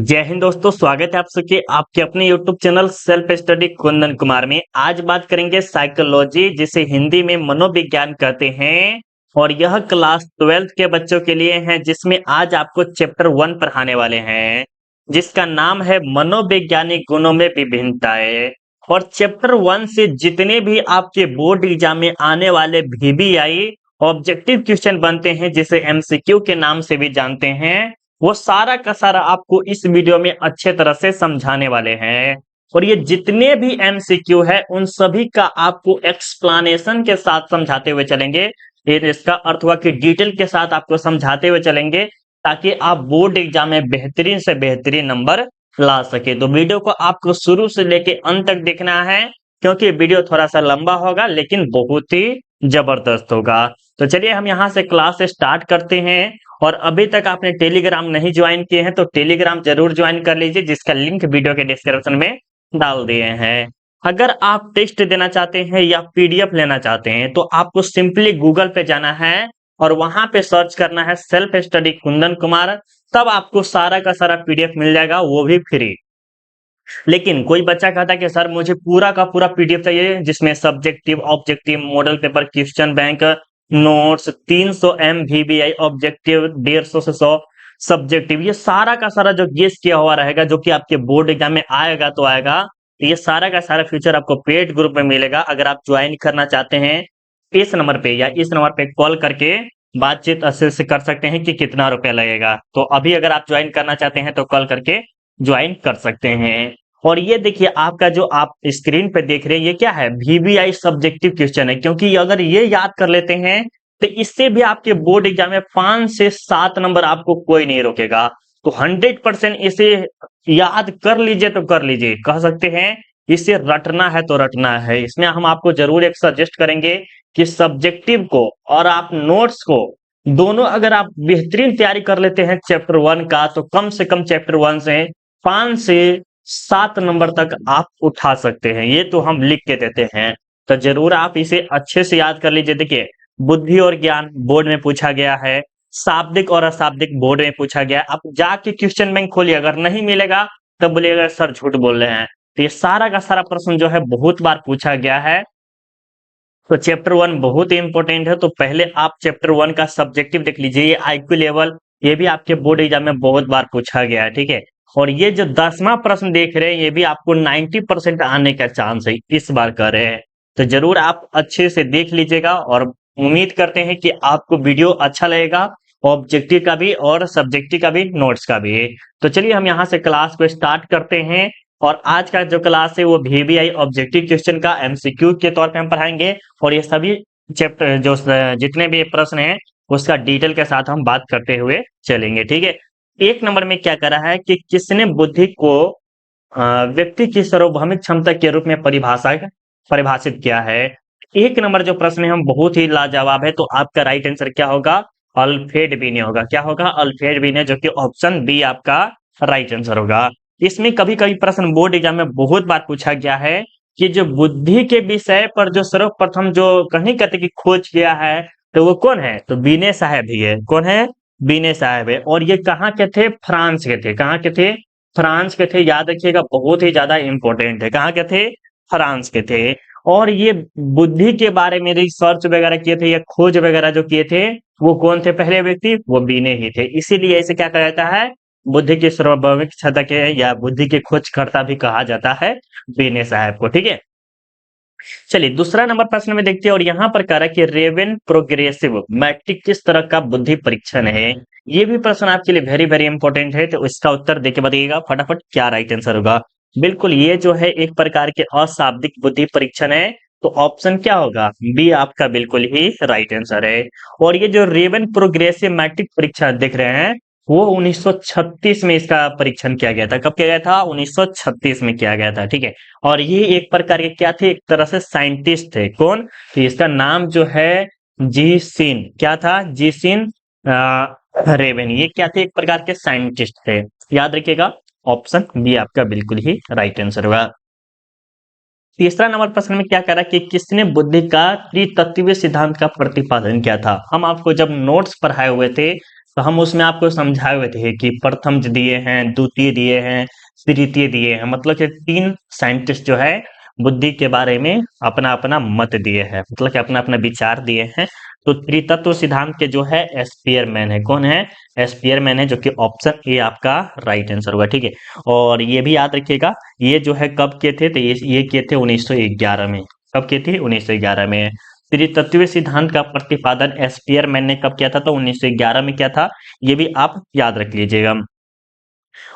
जय हिंद दोस्तों, स्वागत है आप सबके आपके अपने YouTube channel self study Kundan Kumar में। आज बात करेंगे साइकोलॉजी, जिसे हिंदी में मनोविज्ञान कहते हैं। और यह क्लास 12th के बच्चों के लिए है, जिसमें आज आपको चैप्टर 1 पढ़ाने वाले हैं, जिसका नाम है मनोवैज्ञानिक गुणों में विभिन्नताएं। और चैप्टर 1 से जितने भी आपके बोर्ड एग्जाम में आने वाले VBI ऑब्जेक्टिव क्वेश्चन बनते हैं, जिसे MCQ के नाम से भी जानते हैं, वो सारा का सारा आपको इस वीडियो में अच्छे तरह से समझाने वाले हैं। और ये जितने भी MCQ है उन सभी का आपको एक्सप्लेनेशन के साथ समझाते हुए चलेंगे। ये इसका अर्थ हुआ कि डिटेल के साथ आपको समझाते हुए चलेंगे, ताकि आप बोर्ड एग्जाम में बेहतरीन से बेहतरीन नंबर ला सके। तो वीडियो को आपको शुरू से लेके अंत तक देखना है, क्योंकि वीडियो थोड़ा सा लंबा होगा लेकिन बहुत ही जबरदस्त होगा। तो चलिए हम यहाँ से क्लास स्टार्ट करते हैं। और अभी तक आपने टेलीग्राम नहीं ज्वाइन किए हैं तो टेलीग्राम जरूर ज्वाइन कर लीजिए, जिसका लिंक वीडियो के डिस्क्रिप्शन में डाल दिए हैं। अगर आप टेस्ट देना चाहते हैं या PDF लेना चाहते हैं तो आपको सिंपली गूगल पे जाना है और वहां पे सर्च करना है सेल्फ स्टडी कुंदन कुमार। तब आपको सारा का सारा PDF मिल जाएगा, वो भी फ्री। लेकिन कोई बच्चा कहता है कि सर मुझे पूरा का पूरा PDF चाहिए, जिसमें subjective, objective, model paper, question bank, notes, 300 MVBI objective, 150 से 100 सब्जेक्टिव, ये सारा का सारा जो गेस किया हुआ रहेगा, जो कि आपके बोर्ड एग्जाम में आएगा तो आएगा। ये सारा का सारा फीचर आपको पेड ग्रुप में मिलेगा। अगर आप ज्वाइन करना चाहते हैं इस नंबर पे या इस नंबर पे कॉल करके बातचीत अच्छे से कर सकते हैं कि कितना रुपया लगेगा। तो अभी अगर आप ज्वाइन करना चाहते हैं तो कॉल करके ज्वाइन कर सकते हैं। और ये देखिए, आपका जो आप स्क्रीन पे देख रहे हैं ये क्या है, VBI सब्जेक्टिव क्वेश्चन है। क्योंकि अगर ये याद कर लेते हैं तो इससे भी आपके बोर्ड एग्जाम में 5 से 7 नंबर आपको कोई नहीं रोकेगा। तो 100% इसे याद कर लीजिए तो कर लीजिए, कह सकते हैं इसे रटना है तो रटना है। इसमें हम आपको जरूर एक सजेस्ट करेंगे कि सब्जेक्टिव को और आप नोट्स को दोनों अगर आप बेहतरीन तैयारी कर लेते हैं चैप्टर 1 का, तो कम से कम चैप्टर 1 से 5 से 7 नंबर तक आप उठा सकते हैं। ये तो हम लिख के देते हैं, तो जरूर आप इसे अच्छे से याद कर लीजिए। देखिए, बुद्धि और ज्ञान बोर्ड में पूछा गया है, शाब्दिक और अशाब्दिक बोर्ड में पूछा गया। आप जाके क्वेश्चन बैंक खोलिए, अगर नहीं मिलेगा तब बोलिएगा सर झूठ बोल रहे हैं। तो ये सारा का सारा प्रश्न जो है बहुत बार पूछा गया है। तो चैप्टर 1 बहुत ही इंपॉर्टेंट है। तो पहले आप चैप्टर 1 का सब्जेक्टिव देख लीजिए, ये IQ लेवल, ये भी आपके बोर्ड एग्जाम में बहुत बार पूछा गया है, ठीक है। और ये जो 10वां प्रश्न देख रहे हैं, ये भी आपको 90% आने का चांस है, इस बार कर रहे हैं। तो जरूर आप अच्छे से देख लीजिएगा और उम्मीद करते हैं कि आपको वीडियो अच्छा लगेगा, ऑब्जेक्टिव का भी और सब्जेक्टिव का भी, नोट्स का भी। तो चलिए हम यहाँ से क्लास को स्टार्ट करते हैं। और आज का जो क्लास है वो VBI ऑब्जेक्टिव क्वेश्चन का MCQ के तौर पे हम पढ़ाएंगे। और ये सभी चैप्टर जो जितने भी प्रश्न हैं उसका डिटेल के साथ हम बात करते हुए चलेंगे, ठीक है। एक नंबर में क्या करा है कि किसने बुद्धि को व्यक्ति की सार्वभौमिक क्षमता के रूप में परिभाषित किया है। एक नंबर जो प्रश्न है हम बहुत ही लाजवाब है। तो आपका राइट आंसर क्या होगा, अल्फ्रेड बीने होगा। क्या होगा, अल्फ्रेड बीने, जो कि ऑप्शन बी आपका राइट आंसर होगा। इसमें कभी कभी प्रश्न बोर्ड एग्जाम में बहुत बार पूछा गया है कि जो बुद्धि के विषय पर जो सर्वप्रथम जो कहीं कहते कि खोज किया है, तो वो कौन है, तो बीने साहब ही है। कौन है, बीने साहब है। और ये कहाँ के थे, फ्रांस के थे। कहाँ के थे, फ्रांस के थे। याद रखिएगा, बहुत ही ज्यादा इंपॉर्टेंट है। कहाँ के थे, फ्रांस के थे। और ये बुद्धि के बारे में रिसर्च वगैरह किए थे या खोज वगैरह जो किए थे, वो कौन थे, पहले व्यक्ति, वो बीने ही थे। इसीलिए इसे क्या कहा जाता है, बुद्धि की सार्वभौमिक क्षमता के या बुद्धि के खोजकर्ता भी कहा जाता है बीने साहब को, ठीक है। चलिए दूसरा नंबर प्रश्न में देखते हैं। और यहाँ पर कह रहा है कि रेवेन प्रोग्रेसिव मैट्रिक किस तरह का बुद्धि परीक्षण है। ये भी प्रश्न आपके लिए वेरी वेरी इंपॉर्टेंट है। तो इसका उत्तर देके बताइएगा फटाफट क्या राइट आंसर होगा। बिल्कुल, ये जो है एक प्रकार के अशाब्दिक बुद्धि परीक्षण है। तो ऑप्शन क्या होगा, बी आपका बिल्कुल ही राइट आंसर है। और ये जो रेवेन प्रोग्रेसिव मैट्रिक परीक्षा देख रहे हैं, वो 1936 में इसका परीक्षण किया गया था। कब किया गया था, 1936 में किया गया था, ठीक है। और ये एक प्रकार के क्या थे, एक तरह से साइंटिस्ट थे। कौन, तो इसका नाम जो है जीसिन, क्या था, जीसिन रेवेन। ये क्या थे, एक प्रकार के साइंटिस्ट थे। याद रखिएगा, ऑप्शन बी आपका बिल्कुल ही राइट आंसर होगा। तीसरा नंबर प्रश्न में क्या कह रहा है कि किसने बुद्धि का त्रितत्वीय सिद्धांत का प्रतिपादन किया था। हम आपको जब नोट्स पढ़ाए हुए थे तो हम उसमें आपको समझाए हुए थे कि प्रथम दिए हैं, द्वितीय दिए हैं, तृतीय दिए हैं, मतलब कि 3 साइंटिस्ट जो है बुद्धि के बारे में अपना-अपना मत दिए हैं, मतलब कि अपना-अपना विचार दिए हैं। तो त्रितत्व सिद्धांत के जो है स्पीयरमैन है, कौन है? स्पीयरमैन है, जो कि ऑप्शन ए आपका राइट आंसर होगा, ठीक है। और ये भी याद रखिएगा, ये जो है कब किए थे? तो ये किए थे 1911 में। कब किए थे? 1911 में। त्रितत्वीय सिद्धांत का प्रतिपादन स्पीयरमैन ने कब किया था? तो 1911 में किया था। ये भी आप याद रख लीजिएगा।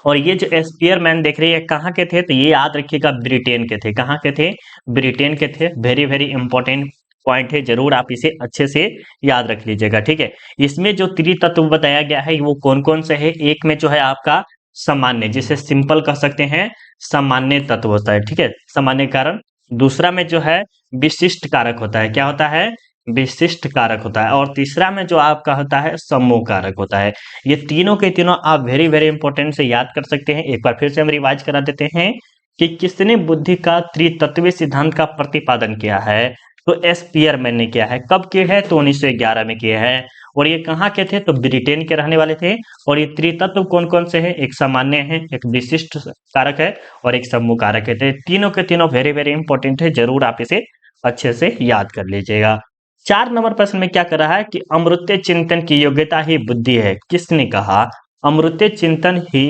और ये जो स्पीयरमैन देख रही है कहाँ के थे? तो ये याद रखिएगा ब्रिटेन के थे। कहाँ के थे? ब्रिटेन के थे। वेरी वेरी इंपॉर्टेंट पॉइंट है, जरूर आप इसे अच्छे से याद रख लीजिएगा, ठीक है। इसमें जो त्रितत्व बताया गया है वो कौन कौन से है? एक में जो है आपका सामान्य, जिसे सिंपल कह सकते हैं, सामान्य तत्व होता है, ठीक है, सामान्य कारण। दूसरा में जो है विशिष्ट कारक होता है, क्या होता है? विशिष्ट कारक होता है। और तीसरा में जो आपका होता है समूह कारक होता है। ये तीनों के तीनों आप वेरी वेरी इंपॉर्टेंट से याद कर सकते हैं। एक बार फिर से हम रिवाइज करा देते हैं कि किसने बुद्धि का त्रितत्वीय सिद्धांत का प्रतिपादन किया है? तो स्पीयरमैन ने किया है। कब किए हैं? तो 1911 में किए हैं। और ये कहाँ के थे? तो ब्रिटेन के रहने वाले थे। और ये त्रितत्व कौन कौन से हैं? एक सामान्य है, एक विशिष्ट कारक है और एक समूह कारक है। तो तीनों के तीनों वेरी वेरी इंपॉर्टेंट है, जरूर आप इसे अच्छे से याद कर लीजिएगा। 4 नंबर प्रश्न में क्या कर रहा है कि अमृत्य चिंतन की योग्यता ही बुद्धि है। किसने कहा? अमृत्य चिंतन ही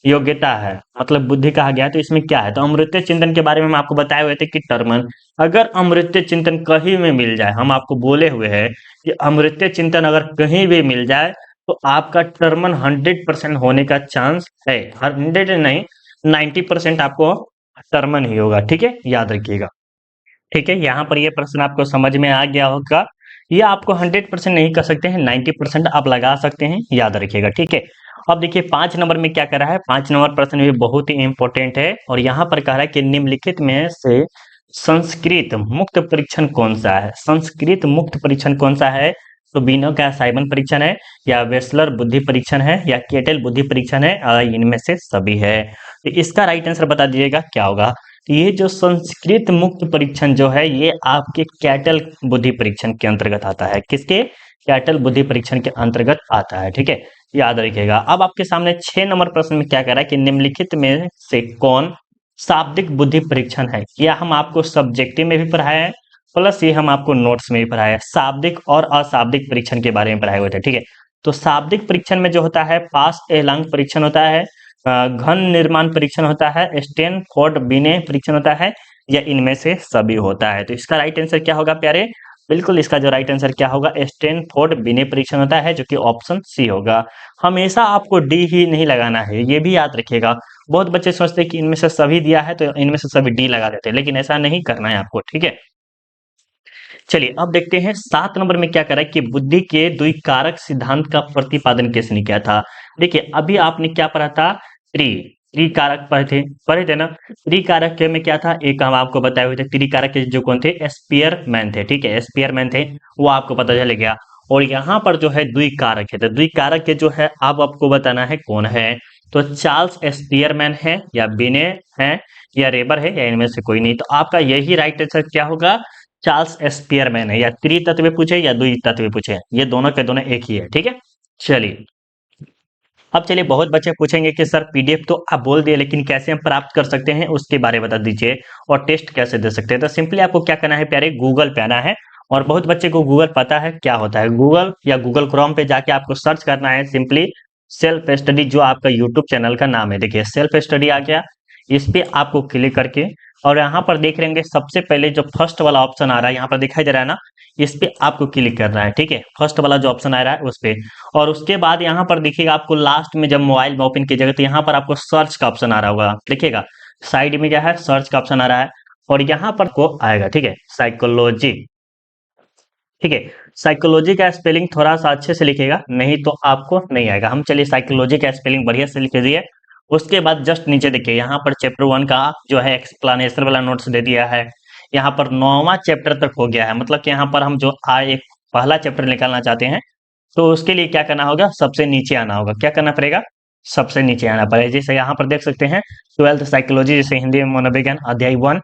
योग्यता है, मतलब बुद्धि कहा गया है, तो इसमें क्या है? तो अमृत्य चिंतन के बारे में हम आपको बताए हुए थे कि टर्मन, अगर अमृत्य चिंतन कहीं में मिल जाए, हम आपको बोले हुए हैं कि अमृत्य चिंतन अगर कहीं भी मिल जाए तो आपका टर्मन 100% होने का चांस है। 100 नहीं, 90% आपको टर्मन ही होगा, ठीक है, याद रखिएगा। ठीक है, यहाँ पर ये प्रश्न आपको समझ में आ गया होगा। ये आपको 100% नहीं कर सकते हैं, 90% आप लगा सकते हैं, याद रखिएगा, ठीक है। अब देखिए 5 नंबर में क्या कर रहा है? 5 नंबर प्रश्न भी बहुत ही इंपॉर्टेंट है और यहाँ पर कह रहा है कि निम्नलिखित में से संस्कृत मुक्त परीक्षण कौन सा है? संस्कृत मुक्त परीक्षण कौन सा है? तो बिनो का साइमन परीक्षण है, या वेस्लर बुद्धि परीक्षण है, या केटल बुद्धि परीक्षण है, इनमें से सभी है। तो इसका राइट आंसर बता दीजिएगा क्या होगा? ये जो संस्कृत मुक्त परीक्षण जो है ये आपके कैटल बुद्धि परीक्षण के अंतर्गत आता है। किसके? कैटल बुद्धि परीक्षण के अंतर्गत आता है, ठीक है, याद रखिएगा। अब आपके सामने 6 नंबर प्रश्न में क्या कह रहा है कि निम्नलिखित में से कौन शाब्दिक बुद्धि परीक्षण है? या हम आपको सब्जेक्टिव में भी पढ़ाया है, प्लस ये हम आपको नोट्स में भी पढ़ाया है। शाब्दिक और अशाब्दिक परीक्षण के बारे में पढ़ाए हुए थे, ठीक है। तो शाब्दिक परीक्षण में जो होता है पास एलांग परीक्षण होता है, घन निर्माण परीक्षण होता है, स्टैनफोर्ड बिने परीक्षण होता है, या इनमें से सभी होता है। तो इसका राइट आंसर क्या होगा प्यारे? बिल्कुल इसका जो राइट आंसर क्या होगा? स्टैनफोर्ड बिने परीक्षण होता है, जो कि ऑप्शन सी होगा। हमेशा आपको डी ही नहीं लगाना है, ये भी याद रखिएगा। बहुत बच्चे सोचते हैं कि इनमें से सभी दिया है तो इनमें से सभी डी लगा देते हैं, लेकिन ऐसा नहीं करना है आपको, ठीक है। चलिए अब देखते हैं 7 नंबर में क्या करा है कि बुद्धि के द्विकारक सिद्धांत का प्रतिपादन किसने किया था? देखिए अभी आपने क्या पढ़ा था? त्रिकारक पढ़े थे ना। त्रिकारक के में क्या था? एक हम आपको बताए हुए थे, त्रिकारक के जो कौन थे? स्पीयरमैन थे, ठीक है, स्पीयरमैन थे, वो आपको पता चल गया। और यहाँ पर जो है द्विकारक है, तो द्विकारक के जो है अब आपको बताना है कौन है। तो चार्ल्स स्पीयरमैन है, या बिने है, या रेबर है, या इनमें से कोई नहीं। तो आपका यही राइट आंसर क्या होगा? चार्ल्स स्पीयरमैन है। या त्रितत्व पूछे या द्वितत्व पूछे, ये दोनों के दोनों एक ही है, ठीक है। चलिए अब चलिए, बहुत बच्चे पूछेंगे कि सर पीडीएफ तो आप बोल दिए, लेकिन कैसे हम प्राप्त कर सकते हैं उसके बारे में बता दीजिए, और टेस्ट कैसे दे सकते हैं। तो सिंपली आपको क्या करना है प्यारे? गूगल पे आना है। और बहुत बच्चे को गूगल पता है क्या होता है। गूगल या गूगल क्रोम पे जाके आपको सर्च करना है सिंपली सेल्फ स्टडी, जो आपका यूट्यूब चैनल का नाम है। देखिए सेल्फ स्टडी आ गया, इस पे आपको क्लिक करके, और यहाँ पर देख लेंगे सबसे पहले जो फर्स्ट वाला ऑप्शन आ रहा है, यहाँ पर दिखाई दे रहा है ना, इस पे आपको क्लिक करना है, ठीक है, फर्स्ट वाला जो ऑप्शन आ रहा है उस पे। और उसके बाद यहाँ पर देखिएगा आपको लास्ट में जब मोबाइल में ओपन कीजिएगा तो यहाँ पर आपको सर्च का ऑप्शन आ रहा होगा, देखिएगा साइड में क्या है, सर्च का ऑप्शन आ रहा है। और यहाँ पर को आएगा, ठीक है, साइकोलॉजी, ठीक है। साइकोलॉजी का स्पेलिंग थोड़ा सा अच्छे से लिखेगा, नहीं तो आपको नहीं आएगा। हम चलिए साइकोलॉजी का स्पेलिंग बढ़िया से लिख दिए। उसके बाद जस्ट नीचे देखिए यहाँ पर चैप्टर 1 का जो है एक्सप्लेनेशन वाला नोट्स दे दिया है। यहाँ पर 9वां चैप्टर तक हो गया है, मतलब कि यहाँ पर हम जो एक पहला चैप्टर निकालना चाहते हैं तो उसके लिए क्या करना होगा? सबसे नीचे आना होगा। क्या करना पड़ेगा? सबसे नीचे आना पड़ेगा। जैसे यहाँ पर देख सकते हैं 12th साइकोलॉजी, जैसे हिंदी में मनोविज्ञान अध्याय 1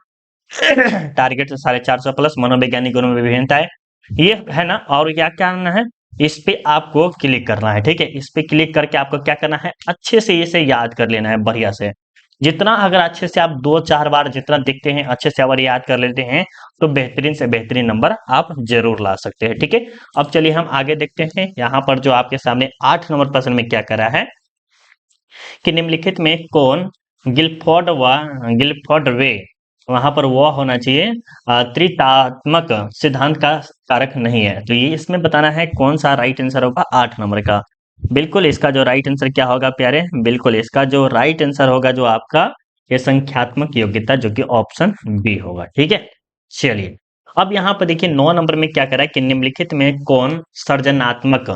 टारगेट 450 प्लस मनोवैज्ञानिक गुणों में विभिन्नताएं, ये है ना। और क्या क्या आना है? इस पे आपको क्लिक करना है, ठीक है। इस पे क्लिक करके आपको क्या करना है, अच्छे से इसे याद कर लेना है बढ़िया से। जितना अगर अच्छे से आप 2-4 बार जितना देखते हैं अच्छे से अगर याद कर लेते हैं तो बेहतरीन से बेहतरीन नंबर आप जरूर ला सकते हैं, ठीक है। अब चलिए हम आगे देखते हैं यहाँ पर जो आपके सामने 8 नंबर प्रश्न में क्या करा है कि निम्नलिखित में कौन गिलफोर्ड वे वहां पर वह होना चाहिए त्रितात्मक सिद्धांत का कारक नहीं है। तो ये इसमें बताना है कौन सा राइट आंसर होगा 8 नंबर का। बिल्कुल इसका जो राइट आंसर क्या होगा प्यारे, बिल्कुल इसका जो राइट आंसर होगा जो आपका ये संख्यात्मक योग्यता जो कि ऑप्शन बी होगा, ठीक है। चलिए अब यहाँ पर देखिए 9 नंबर में क्या करा है कि निम्नलिखित में कौन सृजनात्मक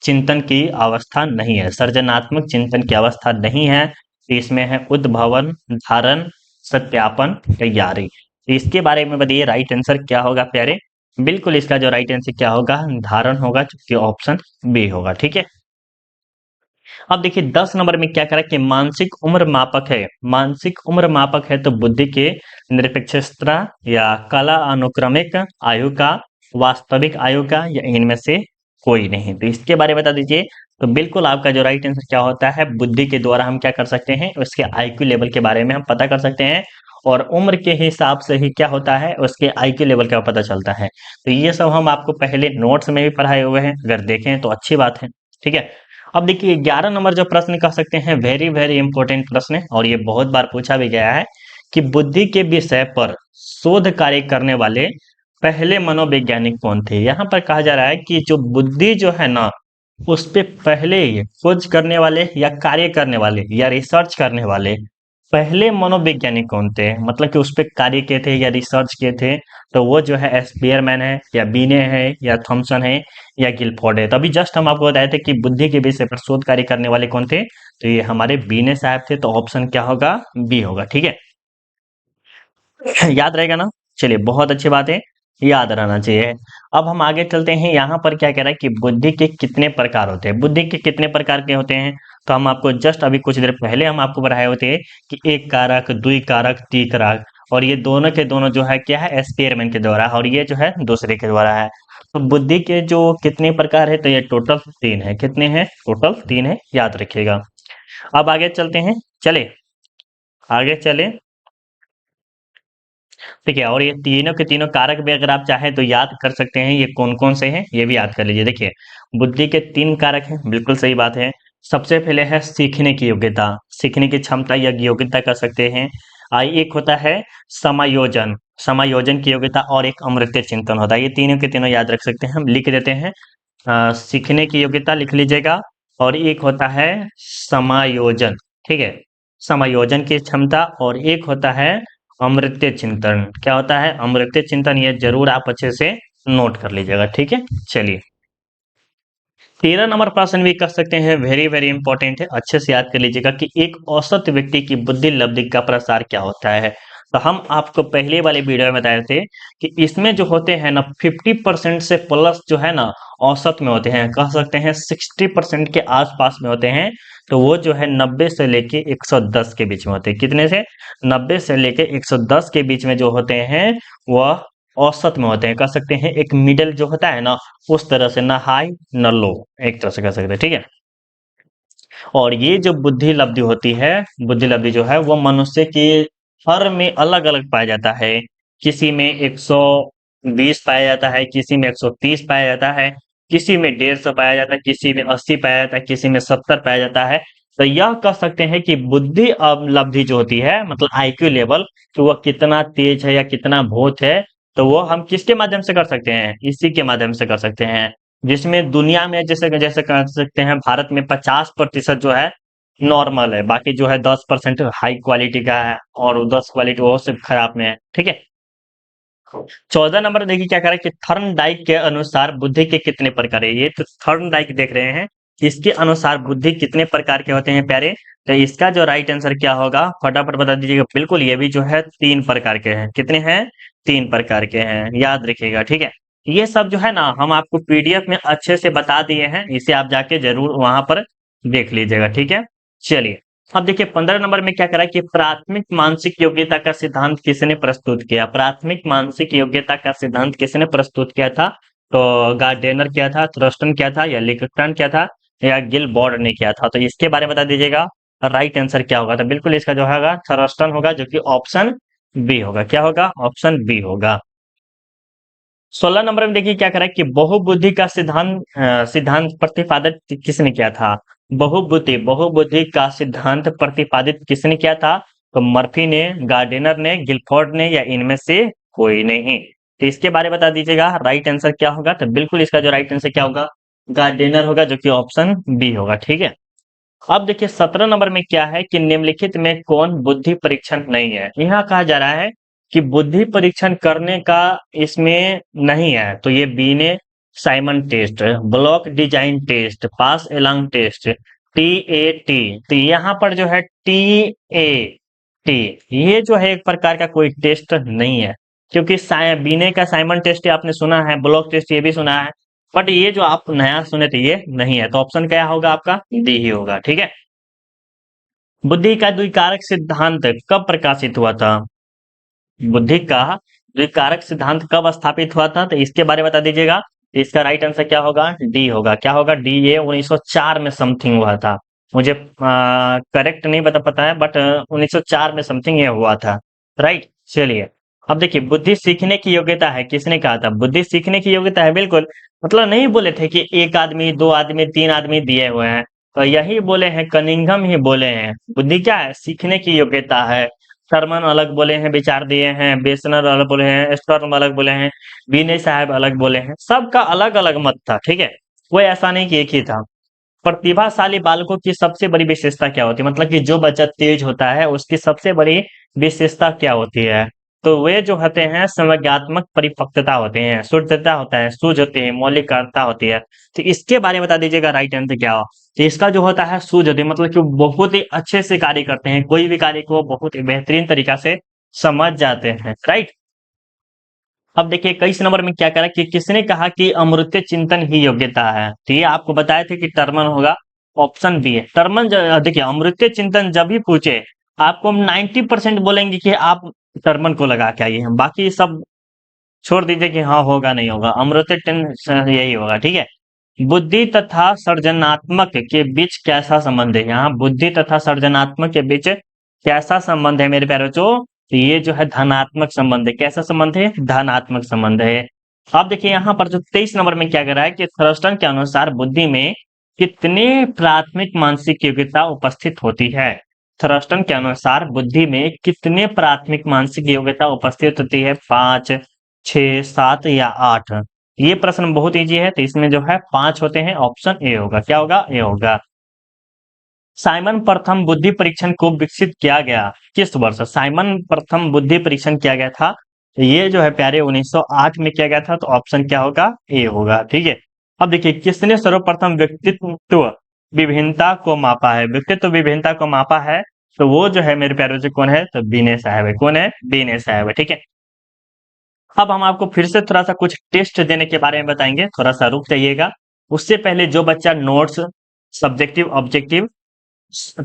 चिंतन की अवस्था नहीं है, सृजनात्मक चिंतन की अवस्था नहीं है। तो इसमें है उद्भवन, धारण, सत्यापन, तैयारी। तो इसके बारे में बताइए राइट आंसर क्या होगा प्यारे। बिल्कुल इसका जो राइट आंसर क्या होगा, धारण होगा, जो ऑप्शन बी होगा, ठीक है। अब देखिए 10 नंबर में क्या करा कि मानसिक उम्र मापक है, मानसिक उम्र मापक है तो बुद्धि के निरपेक्षता या कला अनुक्रमिक आयु का, वास्तविक आयु का, या इनमें से कोई नहीं। तो इसके बारे में बता दीजिए। तो बिल्कुल आपका जो राइट आंसर क्या होता है, बुद्धि के द्वारा हम क्या कर सकते हैं, उसके आईक्यू लेवल के बारे में हम पता कर सकते हैं और उम्र के हिसाब से ही क्या होता है उसके आईक्यू लेवल का पता चलता है। तो ये सब हम आपको पहले नोट्स में भी पढ़ाए हुए हैं, अगर देखें तो अच्छी बात है, ठीक है। अब देखिए 11 नंबर जो प्रश्न कह सकते हैं वेरी वेरी इंपॉर्टेंट प्रश्न है और ये बहुत बार पूछा भी गया है कि बुद्धि के विषय पर शोध कार्य करने वाले पहले मनोवैज्ञानिक कौन थे। यहाँ पर कहा जा रहा है कि जो बुद्धि जो है ना उस पे पहले खोज करने वाले या कार्य करने वाले या रिसर्च करने वाले पहले मनोवैज्ञानिक कौन थे, मतलब कि उस पे कार्य किए थे या रिसर्च किए थे। तो वो जो है स्पीयरमैन है या बीने है या थॉमसन है या गिलफोर्ड है। तो अभी जस्ट हम आपको बताए थे कि बुद्धि के विषय पर शोध कार्य करने वाले कौन थे, तो ये हमारे बीने साहब थे। तो ऑप्शन क्या होगा, बी होगा, ठीक है। याद रहेगा ना, चलिए बहुत अच्छी बात है, याद रहना चाहिए। अब हम आगे चलते हैं, यहाँ पर क्या कह रहा है कि बुद्धि के कितने प्रकार होते हैं, बुद्धि के कितने प्रकार के होते हैं। तो हम आपको जस्ट अभी कुछ देर पहले हम आपको पढ़ाए होते हैं कि एक कारक, द्वि कारक, ती कारक, और ये दोनों के दोनों जो है क्या है एक्सपेरिमेंट के द्वारा, और ये जो है दूसरे के द्वारा है। तो बुद्धि के जो कितने प्रकार है, तो ये टोटल 3 है। कितने हैं, टोटल 3 है, याद रखिएगा। अब आगे चलते हैं, चले आगे चले, ठीक है। और ये तीनों के तीनों कारक भी अगर आप चाहें तो याद कर सकते हैं, ये कौन कौन से हैं ये भी याद कर लीजिए। देखिए बुद्धि के 3 कारक हैं, बिल्कुल सही बात है। सबसे पहले है सीखने की योग्यता, सीखने की क्षमता या योग्यता कर सकते हैं। एक होता है समायोजन, समायोजन की योग्यता, और एक अमृत चिंतन होता है। ये तीनों के तीनों याद रख सकते हैं, हम लिख देते हैं। सीखने की योग्यता लिख लीजिएगा, और एक होता है समायोजन, ठीक है, समायोजन की क्षमता, और एक होता है अमृत्य चिंतन। क्या होता है, अमृत्य चिंतन, ये जरूर आप अच्छे से नोट कर लीजिएगा, ठीक है। चलिए 13 नंबर प्रश्न भी कर सकते हैं, वेरी वेरी इंपॉर्टेंट है, अच्छे से याद कर लीजिएगा कि एक औसत व्यक्ति की बुद्धि लब्धि का प्रसार क्या होता है। तो हम आपको पहले वाले वीडियो में बताए थे कि इसमें जो होते हैं ना 50% से प्लस जो है ना औसत में होते हैं, कह सकते हैं 60% के आसपास में होते हैं। तो वो जो है 90 से लेके 110 के बीच में होते हैं। कितने से, 90 से लेके 110 के बीच में जो होते हैं वह औसत में होते हैं, कह सकते हैं एक मिडिल जो होता है ना उस तरह से, ना हाई ना लो, एक तरह से कह सकते हैं, ठीक है। और ये जो बुद्धि लब्धि होती है, बुद्धि लब्धि जो है वो मनुष्य के हर में अलग अलग पाया जाता है। किसी में 120 पाया जाता है, किसी में 130 पाया जाता है, किसी में 150 पाया जाता है, किसी में 80 पाया जाता है, किसी में 70 पाया जाता है। तो यह कह सकते हैं कि बुद्धि लब्धि जो होती है मतलब आईक्यू लेवल, तो वह कितना तेज है या कितना भोज है, तो वो हम किसके माध्यम से कर सकते हैं, इसी के माध्यम से कर सकते हैं। जिसमें दुनिया में जैसे जैसे कह सकते हैं भारत में 50% जो है नॉर्मल है, बाकी जो है 10% हाई क्वालिटी का है और 10 क्वालिटी वो सिर्फ खराब में है, ठीक है। 14 नंबर देखिए क्या करे कि थर्नडाइक के अनुसार बुद्धि के कितने प्रकार है। ये तो थर्नडाइक देख रहे हैं, इसके अनुसार बुद्धि कितने प्रकार के होते हैं प्यारे। तो इसका जो राइट आंसर क्या होगा फटाफट बता दीजिएगा। बिल्कुल ये भी जो है 3 प्रकार के हैं। कितने हैं, 3 प्रकार के हैं, याद रखिएगा, ठीक है। ये सब जो है ना हम आपको पीडीएफ में अच्छे से बता दिए हैं, इसे आप जाके जरूर वहां पर देख लीजिएगा, ठीक है। चलिए अब देखिए 15 नंबर में क्या करा कि प्राथमिक मानसिक योग्यता का सिद्धांत किसने प्रस्तुत किया, प्राथमिक मानसिक योग्यता का सिद्धांत किसने प्रस्तुत किया था। तो गार्डेनर क्या था, थ्रस्टन क्या था, या लिकटन क्या था, या गिलबॉर्ड ने क्या था? तो इसके बारे में बता दीजिएगा राइट आंसर क्या होगा। तो बिल्कुल इसका जो होगा थ्रस्टन होगा, जो कि ऑप्शन बी होगा। क्या होगा? ऑप्शन बी होगा। 16 नंबर में देखिए क्या करा कि बहुबुद्धि का सिद्धांत प्रतिपादित किसने किया था? बहुबुद्धि का सिद्धांत प्रतिपादित किसने किया था? तो मर्फी ने, गार्डेनर ने, गिलफोर्ड ने, या इनमें से कोई नहीं। तो इसके बारे में बता दीजिएगा राइट आंसर क्या होगा। तो बिल्कुल इसका जो राइट आंसर क्या होगा? गार्डेनर होगा, जो कि ऑप्शन बी होगा। ठीक है। अब देखिए 17 नंबर में क्या है कि निम्नलिखित में कौन बुद्धि परीक्षण नहीं है? यहाँ कहा जा रहा है कि बुद्धि परीक्षण करने का इसमें नहीं है। तो ये Binet Simon test, block design test, pass along test, TAT। तो यहाँ पर जो है TAT, ये जो है एक प्रकार का कोई टेस्ट नहीं है, क्योंकि बीने का साइमन टेस्ट आपने सुना है, ब्लॉक टेस्ट ये भी सुना है, बट ये जो आप नया सुने थे ये नहीं है। तो ऑप्शन क्या होगा आपका? डी ही होगा। ठीक है। बुद्धि का द्विकारक सिद्धांत कब प्रकाशित हुआ था? बुद्धि का द्विकारक सिद्धांत कब स्थापित हुआ था? तो इसके बारे में बता दीजिएगा। इसका राइट आंसर क्या होगा? डी होगा। क्या होगा? डी। ये 1904 में समथिंग हुआ था। मुझे करेक्ट नहीं बता पता है, बट 1904 में समथिंग ये हुआ था। राइट। चलिए अब देखिए, बुद्धि सीखने की योग्यता है, किसने कहा था? बुद्धि सीखने की योग्यता है, बिल्कुल। मतलब नहीं बोले थे कि एक आदमी, दो आदमी, तीन आदमी दिए हुए हैं। तो यही बोले हैं, कनिंघम ही बोले हैं। बुद्धि क्या है? सीखने की योग्यता है। शर्मन अलग बोले हैं, विचार दिए हैं, बेसनर अलग बोले हैं, स्टॉर्म अलग बोले हैं, विनय साहब अलग बोले हैं। सबका अलग अलग मत था। ठीक है। कोई ऐसा नहीं कि एक ही था। प्रतिभाशाली बालकों की सबसे बड़ी विशेषता क्या होती है? मतलब कि जो बच्चा तेज होता है उसकी सबसे बड़ी विशेषता क्या होती है? तो वे जो होते हैं संज्ञानात्मक परिपक्वता होते हैं, शुद्धता होता है, सूझ होती है, मौलिकता होती है। तो इसके बारे में बता दीजिएगा राइट आंसर क्या हो। तो इसका जो होता है सूझ होती है, मतलब कि वो बहुत ही अच्छे से कार्य करते हैं, कोई भी कार्य को बहुत ही बेहतरीन तरीका से समझ जाते हैं। राइट। अब देखिए 21 नंबर में क्या करा कि किसने कहा कि अमृत चिंतन ही योग्यता है? तो ये आपको बताए थे कि टर्मन होगा। ऑप्शन बी है टर्मन। देखिए अमृत चिंतन जब भी पूछे आपको हम 90% बोलेंगे कि आप टर्मन को लगा के आइए, हम बाकी सब छोड़ दीजिए कि हाँ होगा नहीं होगा। अमृत चिंतन यही होगा। ठीक है। बुद्धि तथा सृजनात्मक के बीच कैसा संबंध है? यहाँ बुद्धि तथा सृजनात्मक के बीच कैसा संबंध है मेरे प्यारे बच्चों? तो ये जो है धनात्मक संबंध है। कैसा संबंध है? धनात्मक संबंध है। अब देखिए यहाँ पर जो 23 नंबर में क्या कर रहा है कि थ्रस्टन के अनुसार बुद्धि में कितने प्राथमिक मानसिक योग्यता उपस्थित होती है? थ्रस्टन के अनुसार बुद्धि में कितने प्राथमिक मानसिक योग्यता उपस्थित होती है? 5, 6, 7 या 8? ये प्रश्न बहुत इजी है, तो इसमें जो है 5 होते हैं। ऑप्शन ए होगा। क्या होगा? ए होगा। साइमन प्रथम बुद्धि परीक्षण को विकसित किया गया किस वर्ष? साइमन प्रथम बुद्धि परीक्षण किया गया था, ये जो है प्यारे 1908 में किया गया था। तो ऑप्शन क्या होगा? ए होगा। ठीक है। अब देखिए किसने सर्वप्रथम व्यक्तित्व विभिन्नता को मापा है? व्यक्तित्व विभिन्नता को मापा है, तो वो जो है मेरे प्यारे बच्चे कौन है? तो बीने साहब है। कौन है? बीने साहब है। ठीक है। अब हम आपको फिर से थोड़ा सा कुछ टेस्ट देने के बारे में बताएंगे, थोड़ा सा रुक जाइएगा। उससे पहले जो बच्चा नोट्स, सब्जेक्टिव, ऑब्जेक्टिव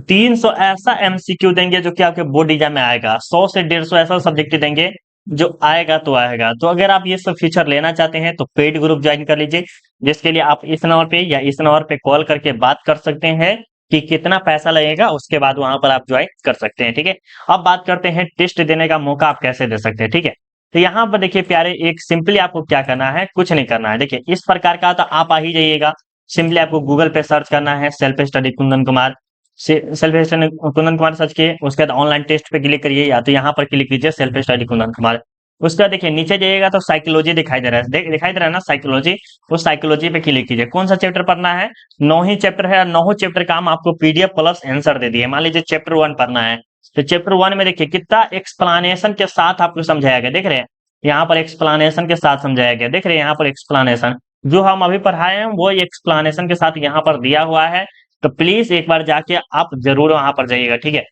300 ऐसा एमसीक्यू देंगे जो कि आपके बोर्ड एग्जाम में आएगा, 100 से 150 ऐसा सब्जेक्टिव देंगे जो आएगा तो आएगा। तो अगर आप ये सब फीचर लेना चाहते हैं तो पेड ग्रुप ज्वाइन कर लीजिए, जिसके लिए आप इस नंबर पे या इस नंबर पे कॉल करके बात कर सकते हैं कि कितना पैसा लगेगा, उसके बाद वहां पर आप ज्वाइन कर सकते हैं। ठीक है। अब बात करते हैं टेस्ट देने का मौका आप कैसे दे सकते हैं। ठीक है। तो यहाँ पर देखिए प्यारे, एक सिंपली आपको क्या करना है, कुछ नहीं करना है। देखिए इस प्रकार का तो आप आ ही जाइएगा। सिंपली आपको गूगल पे सर्च करना है self study Kundan Kumar, self study Kundan Kumar search किए, उसके बाद ऑनलाइन टेस्ट पे क्लिक करिए, या तो यहाँ पर क्लिक कीजिए सेल्फ स्टडी कुंदन कुमार। उसका देखिए नीचे जाइएगा तो साइकोलॉजी दिखाई दे रहा है, दिखाई दे रहा है ना साइकोलॉजी। उस साइकोलॉजी पे क्लिक कीजिए। कौन सा चैप्टर पढ़ना है? 9 ही चैप्टर है, और 9 चैप्टर का हम आपको पीडीएफ प्लस आंसर दे दिए। मान लीजिए चैप्टर 1 पढ़ना है, तो चैप्टर 1 में देखिए कितना एक्सप्लेनेशन के साथ आपको समझाया गया, देख रहे हैं? यहाँ पर एक्सप्लेनेशन के साथ समझाया गया, देख रहे हैं? यहाँ पर एक्सप्लेनेशन जो हम अभी पढ़ाए हैं वो एक्सप्लेनेशन के साथ यहाँ पर दिया हुआ है। तो प्लीज एक बार जाके आप जरूर वहां पर जाइएगा। ठीक है।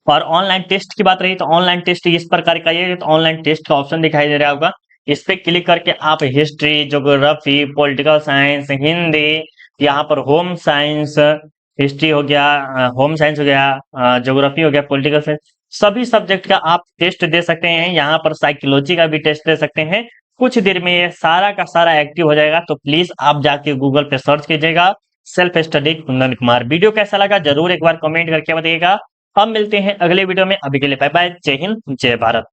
और ऑनलाइन टेस्ट की बात रही तो ऑनलाइन टेस्ट इस प्रकार का ये, तो ऑनलाइन टेस्ट का ऑप्शन दिखाई दे रहा होगा, इस पे क्लिक करके आप history, geography, political science, Hindi, यहाँ पर होम साइंस, हिस्ट्री हो गया, होम साइंस हो गया, ज्योग्राफी हो गया, पॉलिटिकल साइंस, सभी सब्जेक्ट का आप टेस्ट दे सकते हैं। यहाँ पर साइकोलॉजी का भी टेस्ट दे सकते हैं, कुछ देर में ये सारा का सारा एक्टिव हो जाएगा। तो प्लीज आप जाके गूगल पे सर्च कीजिएगा self study Kundan Kumar. Video कैसा लगा जरूर एक बार कमेंट करके बताइएगा। हम मिलते हैं अगले वीडियो में। अभी के लिए बाय बाय। जय हिंद, जय भारत।